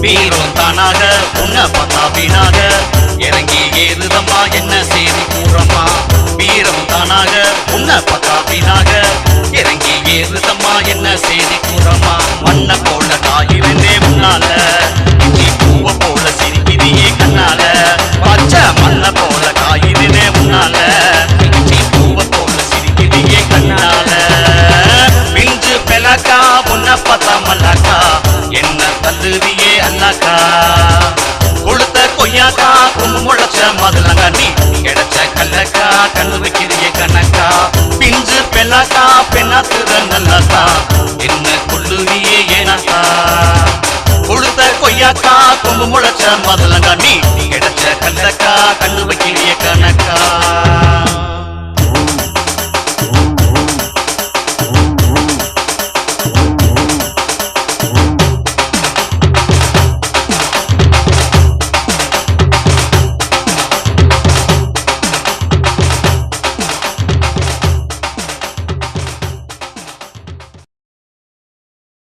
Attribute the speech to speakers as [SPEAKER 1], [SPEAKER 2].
[SPEAKER 1] வீரம் தானாக உன்னை பார்த்தா வீணாக இறங்கி ஏறுதம்மா என்ன செய்தி கூறம்மா வீரம் தானாக உன்னை பார்த்தா வீணாக இறங்கி ஏறுதம்மா என்ன செய்தி கூறம்மா மண்ணை போல காயிருந்தே முன்னால இஞ்சி பூவை போல சிரிக்கிறியே கண்ணால பச்சை மண்ணை போல காயிருந்தே முன்னால இஞ்சி பூவை போல சிரிக்கிறியே கண்ணால பிஞ்சு பெலக்கா உன்னை பார்த்தா மல்லாக்கா என்ன தள்ளுவியே அல்லாக்கா கொடுத்த கொய்யாக்கா கும்பு முளைச்ச மதுலங்கா நீ கிடைச்ச கல்லக்கா கண்ணு வைக்கிறிய கணக்கா பிஞ்சு பெல்லாக்கா பெண்ணாத்துற நல்லக்கா என்ன கொள்ளுவியே ஏனாக்கா கொடுத்த கொய்யாக்கா கும்பு முளைச்ச மதுலங்கா நீ கிடைச்ச கல்லக்கா கண்ணு வைக்கிறிய கணக்கா